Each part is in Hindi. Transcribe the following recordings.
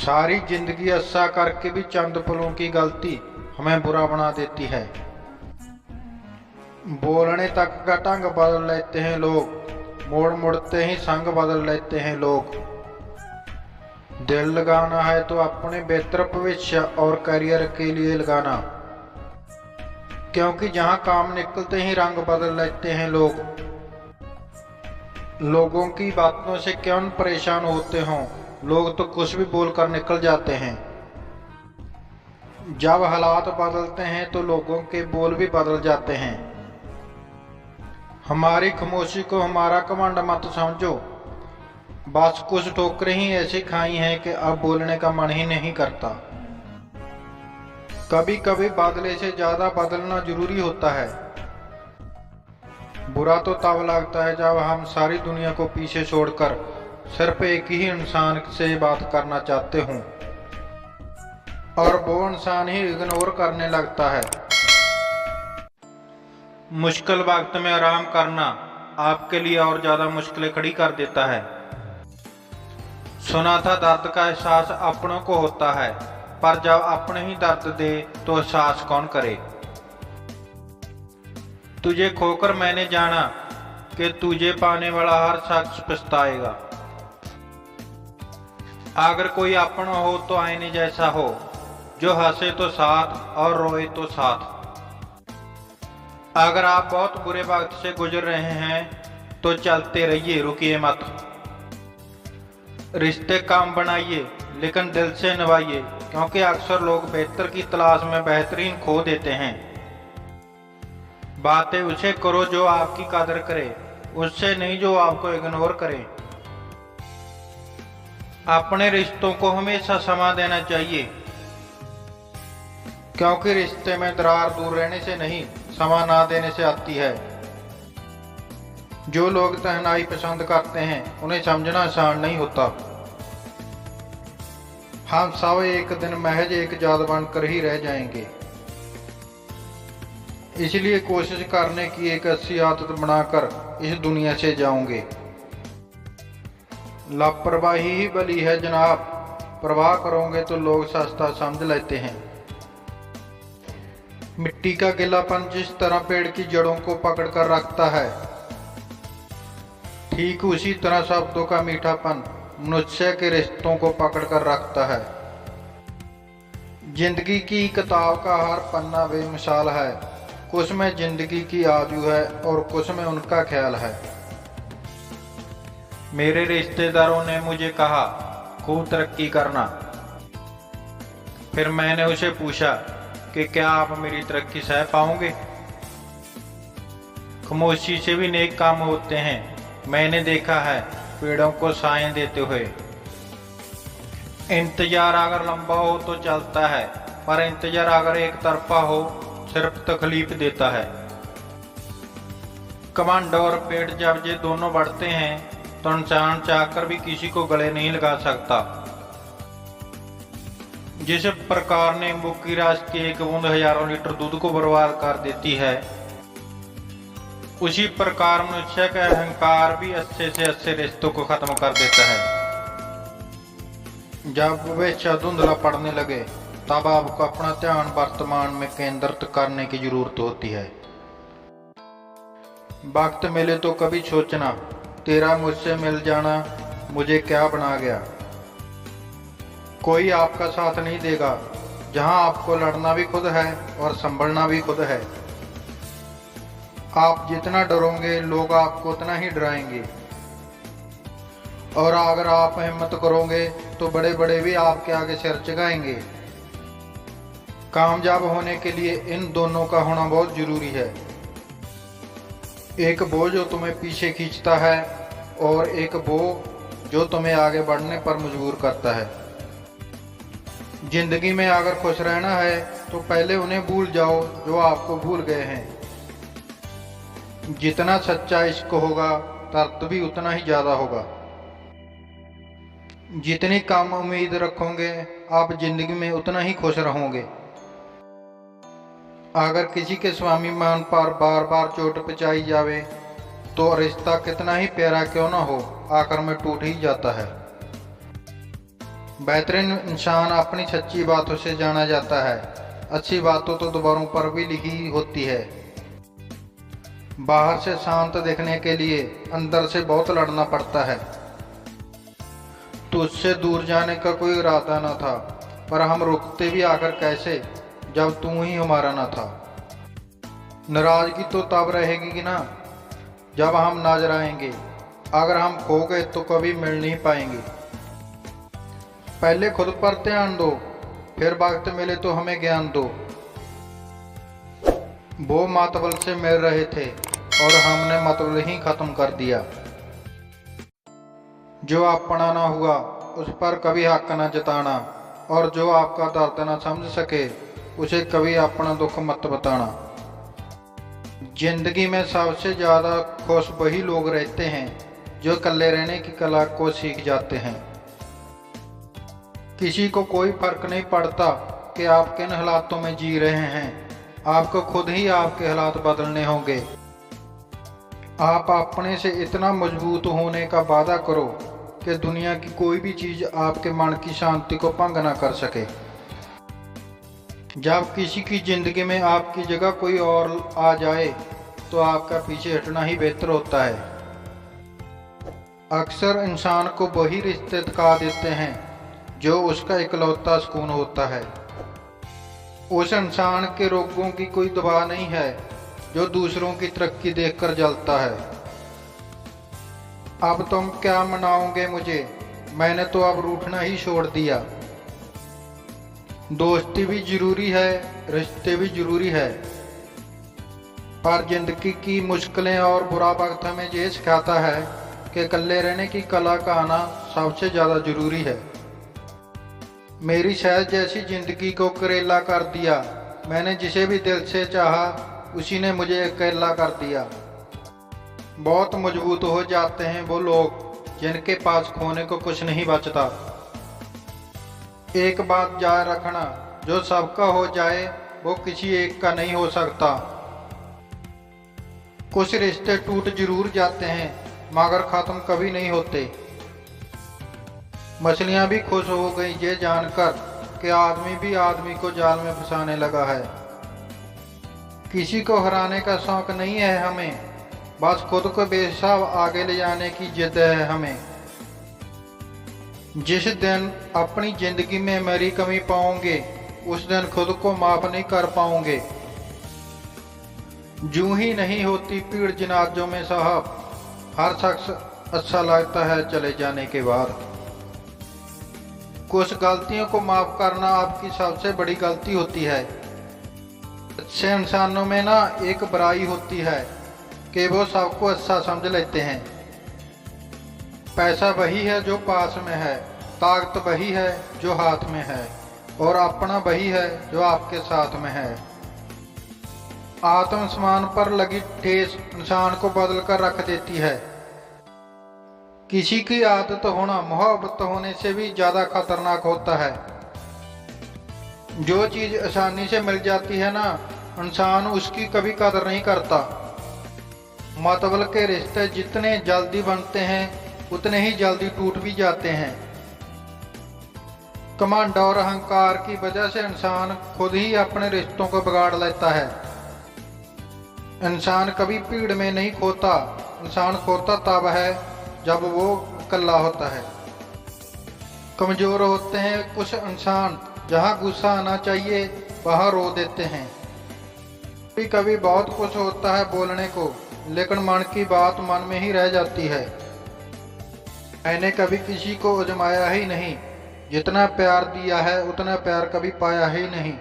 सारी जिंदगी अच्छा करके भी चंद पलों की गलती हमें बुरा बना देती है। बोलने तक का ढंग बदल लेते हैं लोग, मोड़ मुड़ते ही संग बदल लेते हैं लोग। दिल लगाना है तो अपने बेहतर भविष्य और करियर के लिए लगाना, क्योंकि जहां काम निकलते ही रंग बदल लेते हैं लोग। लोगों की बातों से क्यों परेशान होते हों, लोग तो कुछ भी बोलकर निकल जाते हैं। जब हालात बदलते हैं तो लोगों के बोल भी बदल जाते हैं। हमारी खामोशी को हमारा घमंड मत समझो, बस कुछ ठोकरें ही ऐसी खाई हैं कि अब बोलने का मन ही नहीं करता। कभी कभी बदले से ज्यादा बदलना जरूरी होता है। बुरा तो तब लगता है जब हम सारी दुनिया को पीछे छोड़कर सिर्फ एक ही इंसान से बात करना चाहते हों और वो इंसान ही इग्नोर करने लगता है। मुश्किल वक्त में आराम करना आपके लिए और ज्यादा मुश्किलें खड़ी कर देता है। सुना था दर्द का एहसास अपनों को होता है, पर जब अपने ही दर्द दे तो एहसास कौन करे। तुझे खोकर मैंने जाना कि तुझे पाने वाला हर शख्स पछताएगा। अगर कोई अपना हो तो आईने जैसा हो, जो हंसे तो साथ और रोए तो साथ। अगर आप बहुत बुरे वक्त से गुजर रहे हैं तो चलते रहिए, रुकिए मत। रिश्ते काम बनाइए लेकिन दिल से निभाइए, क्योंकि अक्सर लोग बेहतर की तलाश में बेहतरीन खो देते हैं। बातें उसे करो जो आपकी कदर करे, उससे नहीं जो आपको इग्नोर करे। अपने रिश्तों को हमेशा समय देना चाहिए, क्योंकि रिश्ते में दरार दूर रहने से नहीं, समय ना देने से आती है। जो लोग तन्हाई पसंद करते हैं उन्हें समझना आसान नहीं होता। हम सब एक दिन महज एक जात बनकर ही रह जाएंगे, इसलिए कोशिश करने की एक अच्छी आदत बनाकर इस दुनिया से जाओगे। लापरवाही ही भली है जनाब, परवाह करोगे तो लोग सस्ता समझ लेते हैं। मिट्टी का गीलापन जिस तरह पेड़ की जड़ों को पकड़ कर रखता है, ठीक उसी तरह शब्दों का मीठापन मनुष्य के रिश्तों को पकड़ कर रखता है। जिंदगी की किताब का हर पन्ना बेमिसाल है, कुछ में जिंदगी की आजू है और कुछ में उनका ख्याल है। मेरे रिश्तेदारों ने मुझे कहा खूब तरक्की करना। फिर मैंने उसे पूछा कि क्या आप मेरी तरक्की सह पाओगे। खामोशी से भी नेक काम होते हैं, मैंने देखा है पेड़ों को छाएं देते हुए। इंतजार अगर लंबा हो तो चलता है, पर इंतजार अगर एक तरफा हो सिर्फ तकलीफ देता है। घमंड और पेट जब ये दोनों बढ़ते हैं तो इंसान चाहकर भी किसी को गले नहीं लगा सकता। जिस प्रकार नींबू की रस की एक बूंद हजारों लीटर दूध को बर्बाद कर देती है, उसी प्रकार मनुष्य का अहंकार भी अच्छे से अच्छे रिश्तों को खत्म कर देता है। जब भविष्य धुंधला पड़ने लगे तब आपको अपना ध्यान वर्तमान में केंद्रित करने की जरूरत होती है। वक्त मिले तो कभी सोचना, तेरा मुझसे मिल जाना मुझे क्या बना गया। कोई आपका साथ नहीं देगा, जहां आपको लड़ना भी खुद है और संभलना भी खुद है। आप जितना डरोगे लोग आपको उतना ही डराएंगे, और अगर आप हिम्मत करोगे तो बड़े बड़े भी आपके आगे सिर झुकाएंगे। कामयाब होने के लिए इन दोनों का होना बहुत जरूरी है। एक वो जो तुम्हें पीछे खींचता है और एक वो जो तुम्हें आगे बढ़ने पर मजबूर करता है। जिंदगी में अगर खुश रहना है तो पहले उन्हें भूल जाओ जो आपको भूल गए हैं। जितना सच्चा इश्क होगा दर्द भी उतना ही ज्यादा होगा। जितनी कम उम्मीद रखोगे आप जिंदगी में उतना ही खुश रहोगे। अगर किसी के स्वाभिमान पर बार बार चोट पहुंचाई जावे तो रिश्ता कितना ही प्यारा क्यों ना हो आखिर में टूट ही जाता है। बेहतरीन इंसान अपनी सच्ची बातों से जाना जाता है। अच्छी बातों तो दीवारों पर भी लिखी होती है। बाहर से शांत दिखने के लिए अंदर से बहुत लड़ना पड़ता है। तुझसे दूर जाने का कोई इरादा न था, पर हम रुकते भी आकर कैसे जब तू ही हमारा न था। नाराजगी तो तब रहेगी ना जब हम नजर आएंगे। अगर हम खो गए तो कभी मिल नहीं पाएंगे। पहले खुद पर ध्यान दो, फिर वक्त मिले तो हमें ज्ञान दो। वो मतबल से मिल रहे थे और हमने मतबल ही खत्म कर दिया। जो अपना ना हुआ उस पर कभी हक न जताना, और जो आपका दर्द न समझ सके उसे कभी अपना दुख मत बताना। जिंदगी में सबसे ज़्यादा खुश वही लोग रहते हैं जो अकेले रहने की कला को सीख जाते हैं। किसी को कोई फर्क नहीं पड़ता कि आप किन हालातों में जी रहे हैं। आपको खुद ही आपके हालात बदलने होंगे। आप अपने से इतना मजबूत होने का वादा करो कि दुनिया की कोई भी चीज़ आपके मन की शांति को भंग ना कर सके। जब किसी की ज़िंदगी में आपकी जगह कोई और आ जाए तो आपका पीछे हटना ही बेहतर होता है। अक्सर इंसान को वही रिश्ते थका देते हैं जो उसका इकलौता सुकून होता है। उस इंसान के रोगों की कोई दवा नहीं है जो दूसरों की तरक्की देखकर जलता है। अब तुम क्या मनाओगे मुझे, मैंने तो अब रूठना ही छोड़ दिया। दोस्ती भी जरूरी है, रिश्ते भी जरूरी है, पर जिंदगी की मुश्किलें और बुरा वक्त हमें ये सिखाता है कि अकेले रहने की कला का आना सबसे ज़्यादा जरूरी है। मेरी शहद जैसी जिंदगी को करेला कर दिया। मैंने जिसे भी दिल से चाहा उसी ने मुझे अकेला कर दिया। बहुत मजबूत हो जाते हैं वो लोग जिनके पास खोने को कुछ नहीं बचता। एक बात याद रखना, जो सबका हो जाए वो किसी एक का नहीं हो सकता। कुछ रिश्ते टूट जरूर जाते हैं मगर ख़त्म कभी नहीं होते। मछलियां भी खुश हो गई ये जानकर कि आदमी भी आदमी को जाल में फंसाने लगा है। किसी को हराने का शौक नहीं है हमें, बस खुद को बेहिसाब आगे ले जाने की जिद है हमें। जिस दिन अपनी जिंदगी में मेरी कमी पाओगे उस दिन खुद को माफ नहीं कर पाओगे। जूं ही नहीं होती भीड़ जनाजों में साहब, हर शख्स अच्छा लगता है चले जाने के बाद। कुछ गलतियों को माफ करना आपकी सबसे बड़ी गलती होती है। अच्छे इंसानों में ना एक बुराई होती है कि वो सबको अच्छा समझ लेते हैं। पैसा वही है जो पास में है, ताकत वही है जो हाथ में है, और अपना वही है जो आपके साथ में है। आत्मसम्मान पर लगी ठेस इंसान को बदल कर रख देती है। किसी की आदत होना मोहब्बत होने से भी ज़्यादा खतरनाक होता है। जो चीज़ आसानी से मिल जाती है ना, इंसान उसकी कभी कदर नहीं करता। मतबल के रिश्ते जितने जल्दी बनते हैं उतने ही जल्दी टूट भी जाते हैं। घमंड और अहंकार की वजह से इंसान खुद ही अपने रिश्तों को बिगाड़ लेता है। इंसान कभी भीड़ में नहीं खोता, इंसान खोता तब है जब वो अकेला होता है। कमजोर होते हैं कुछ इंसान, जहाँ गुस्सा आना चाहिए वहाँ रो देते हैं। कभी कभी बहुत कुछ होता है बोलने को, लेकिन मन की बात मन में ही रह जाती है। मैंने कभी किसी को आजमाया ही नहीं, जितना प्यार दिया है उतना प्यार कभी पाया ही नहीं।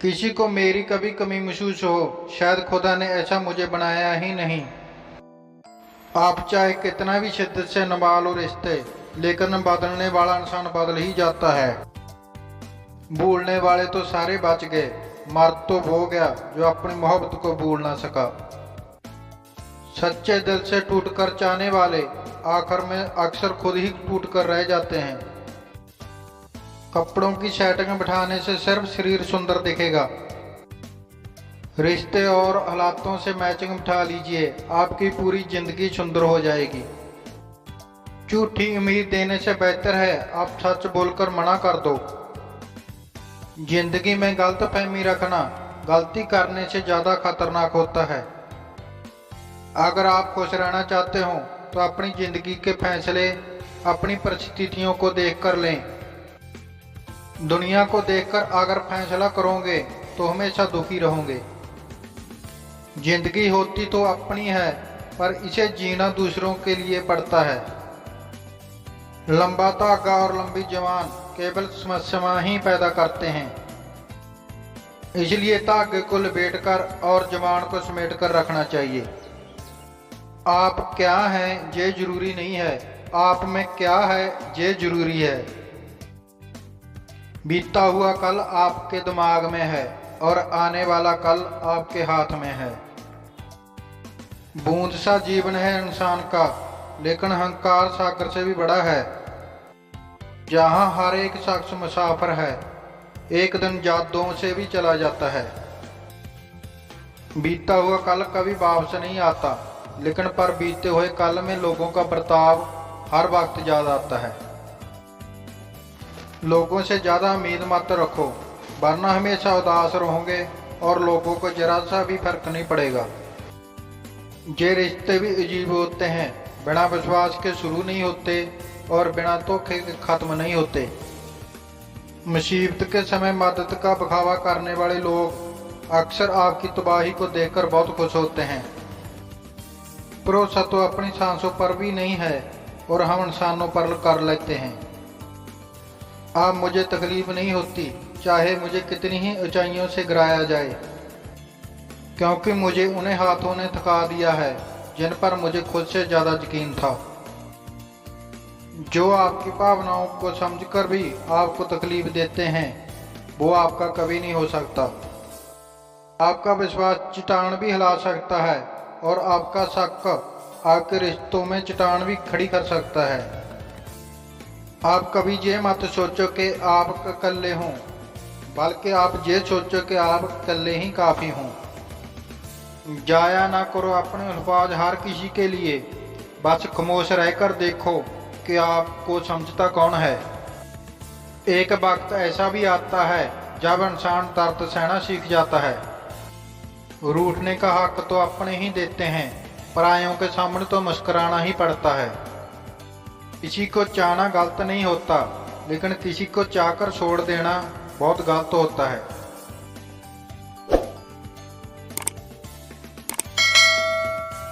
किसी को मेरी कभी कमी महसूस हो, शायद खुदा ने ऐसा मुझे बनाया ही नहीं। आप चाहे कितना भी शिद्दत से निभा लो रिश्ते, लेकिन बदलने वाला इंसान बदल ही जाता है। भूलने वाले तो सारे बच गए, मर्द तो वो गया जो अपनी मोहब्बत को भूल ना सका। सच्चे दिल से टूटकर चाहने वाले आखिर में अक्सर खुद ही टूट कर रह जाते हैं। कपड़ों की सेटिंग बिठाने से सिर्फ शरीर सुंदर दिखेगा। रिश्ते और हालातों से मैचिंग बिठा लीजिए, आपकी पूरी जिंदगी सुंदर हो जाएगी। झूठी उम्मीद देने से बेहतर है आप सच बोलकर मना कर दो। जिंदगी में गलत फहमी रखना गलती करने से ज्यादा खतरनाक होता है। अगर आप खुश रहना चाहते हो तो अपनी जिंदगी के फैसले अपनी परिस्थितियों को देखकर लें। दुनिया को देखकर अगर फैसला करोगे तो हमेशा दुखी रहोगे। जिंदगी होती तो अपनी है, पर इसे जीना दूसरों के लिए पड़ता है। लंबा धागा और लंबी जवान केवल समस्या ही पैदा करते हैं, इसलिए धागे को लपेटकर और जवान को समेटकर रखना चाहिए। आप क्या हैं ये जरूरी नहीं है, आप में क्या है ये जरूरी है। बीता हुआ कल आपके दिमाग में है और आने वाला कल आपके हाथ में है। बूंद सा जीवन है इंसान का, लेकिन अहंकार सागर से भी बड़ा है। जहां हर एक शख्स मुसाफिर है, एक दिन यादों से भी चला जाता है। बीता हुआ कल कभी वापस नहीं आता, लेकिन पर बीते हुए कल में लोगों का बर्ताव हर वक्त याद आता है। लोगों से ज्यादा उम्मीद मत रखो, वरना हमेशा उदास रहोगे और लोगों को जरा सा भी फर्क नहीं पड़ेगा। ये रिश्ते भी अजीब होते हैं, बिना विश्वास के शुरू नहीं होते और बिना धोखे के खत्म नहीं होते। मुसीबत के समय मदद का बखावा करने वाले लोग अक्सर आपकी तबाही को देखकर बहुत खुश होते हैं। भरोसा तो अपनी सांसों पर भी नहीं है और हम इंसानों पर कर लेते हैं। अब मुझे तकलीफ नहीं होती, चाहे मुझे कितनी ही ऊंचाइयों से गिराया जाए, क्योंकि मुझे उन्हें हाथों ने थका दिया है जिन पर मुझे खुद से ज्यादा यकीन था। जो आपकी भावनाओं को समझकर भी आपको तकलीफ देते हैं, वो आपका कभी नहीं हो सकता। आपका विश्वास चट्टान भी हिला सकता है और आपका शक आपके रिश्तों में चट्टान भी खड़ी कर सकता है। आप कभी ये मत सोचो कि आप अकेले हों, बल्कि आप ये सोचो कि आप अकेले ही काफ़ी हों। जाया ना करो अपने अल्फाज हर किसी के लिए, बस खामोश रहकर देखो कि आपको समझता कौन है। एक वक्त ऐसा भी आता है जब इंसान दर्द सहना सीख जाता है। रूठने का हक तो अपने ही देते हैं, परायों के सामने तो मुस्कुराना ही पड़ता है। किसी को चाहना गलत नहीं होता, लेकिन किसी को चाहकर छोड़ देना बहुत गलत होता है।